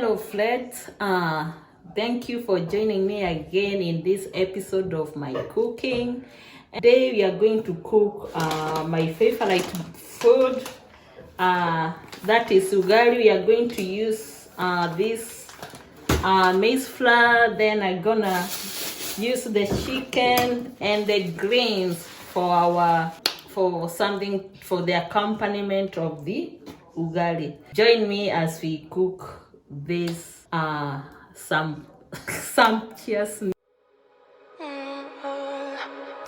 Hello, Flet. Thank you for joining me again in this episode of my cooking. Today we are going to cook my favorite food, that is ugali. We are going to use this maize flour. Then I'm gonna use the chicken and the greens for something for the accompaniment of the ugali. Join me as we cook this some sumptuous.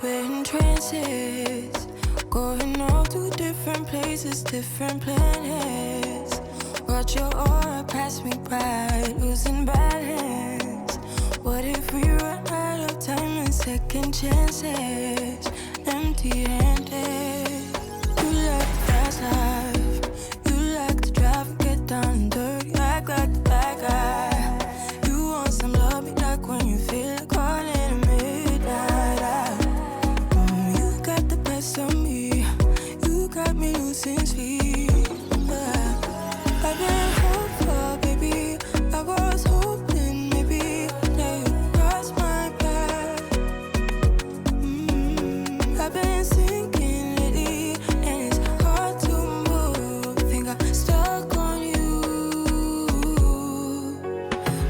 We're in trances, going all to different places, different planets. Watch your aura pass me by, losing balance. What if we run out of time and second chances? Empty-handed. You like the fast life, you like to drive and get down and dirty, act like the bad guy. You want some love, be like when you feel like calling at midnight. You got the best of me, you got me losing sleep. I've been hopeful, baby, I was hoping maybe that you crossed my path. I've been sinking lately, and it's hard to move. Think I'm stuck on you.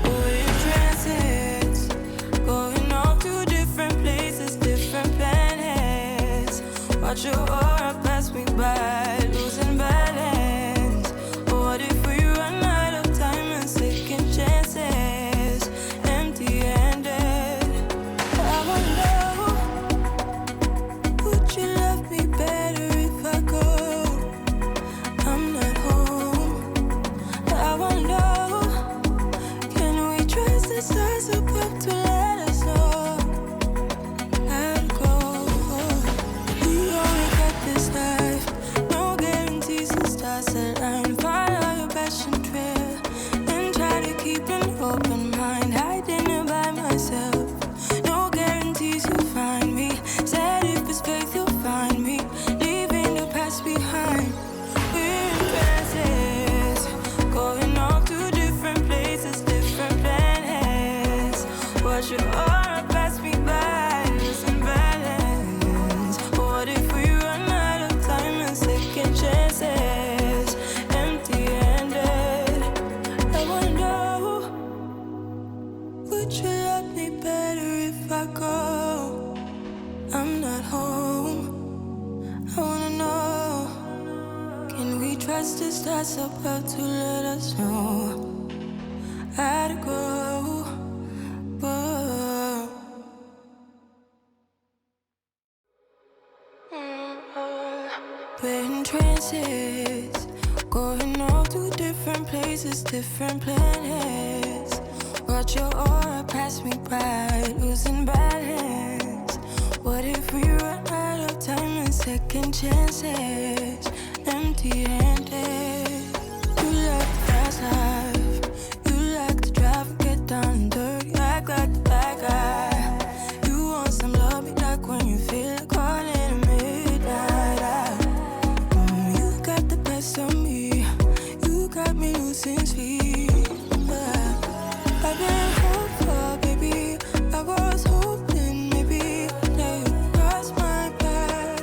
We're in transits, going off to different places, different planets. Watch your aura pass me by, losing balance. What if we run out of time and second chances? Empty-handed. I wonder, would you love me better if I go? I'm not home. I wonder, can we trust the stars above to let us know how to go? We only got this life, no guarantees and stars align. Follow your passion trail and try to keep an open mind. Hiding it by myself, no guarantees you'll find me. Said if it's faith you'll find me, leaving the past behind. We're in trances, going off to different places, different planets. Watch your aura pass me by, losing balance. What if we run out of time and second chances? Empty-handed. I wonder, would you love me better if I go? I'm not home. I wanna know, can we trust the stars above to let us know how to go? Whoa. We're in trances, going all to different places, different planets. Watch your aura pass me by, losing balance. What if we run out of time and second chances? Empty-handed. You like the fast life, you like to drive and get down and dirty, act like the bad guy. You want some love, be like when you feel like calling at midnight. You got the best of me, you got me losing sleep. I've been hopeful, baby, I was hoping maybe that you crossed my path.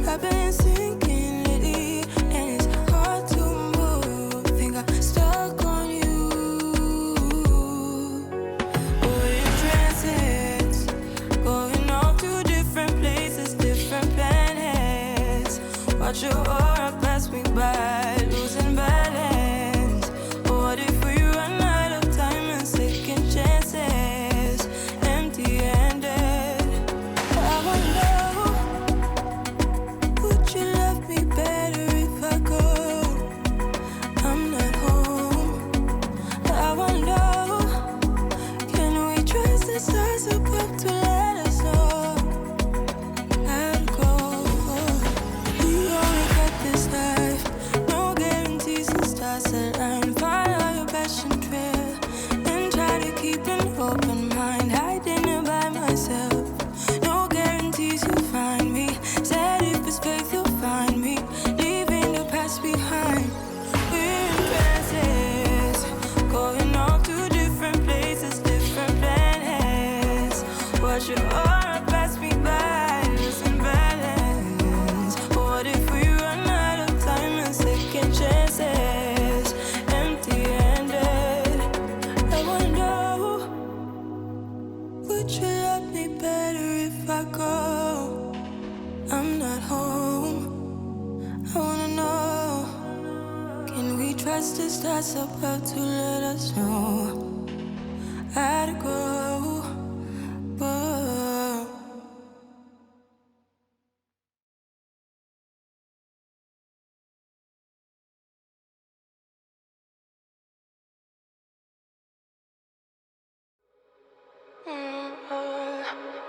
I've been sinking lately, and it's hard to move. Think I'm stuck on you. We're in transits, going off to different places, different planets. Watch your aura pass me by, losing balance. What if we run out of time and second chances? Empty-handed. I wonder, would you love me better if I go? I'm not home. I wonder, can we trust the stars above to let us know how to go? We only got this life, no guarantees and stars align. Follow your passion trail and try to keep an open mind. Hiding it by myself, no guarantees you'll find me. Said if it's faith you'll find me, leaving the past behind. We're in trust is that's about to let us know how to go. Whoa.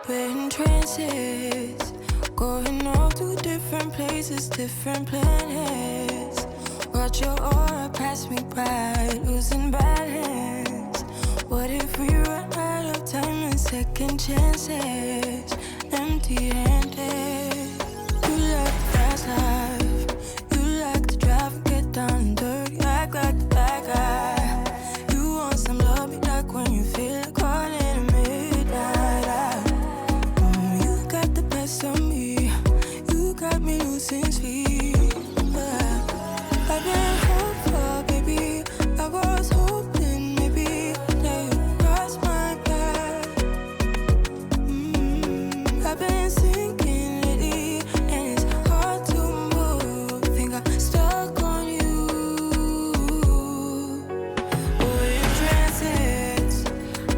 We're in trances, going off to different places, different planets. Watch your aura pass me by, losing balance. What if we run out of time and second chances? Empty-handed. You like the fast life, you like to drive and get down and dirty, act like the bad guy. You want some love, me like when you feel like calling at midnight. You got the best of me, you got me losing sleep. I've been hopeful, baby, I was hoping maybe that you'd cross my path. I've been sinking lately, and it's hard to move. Think I'm stuck on you. We're in transits,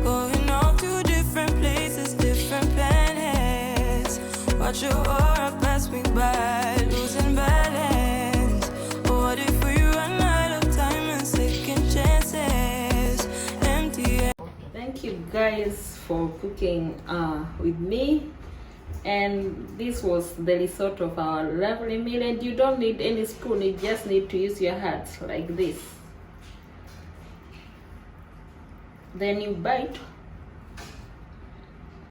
going off to different places, different planets. Watch your aura pass me by, losing balance. What if we run out of time and second chances? Empty. Thank you guys for cooking with me, and this was the result of our lovely meal. And you don't need any spoon, you just need to use your hands like this, then you bite.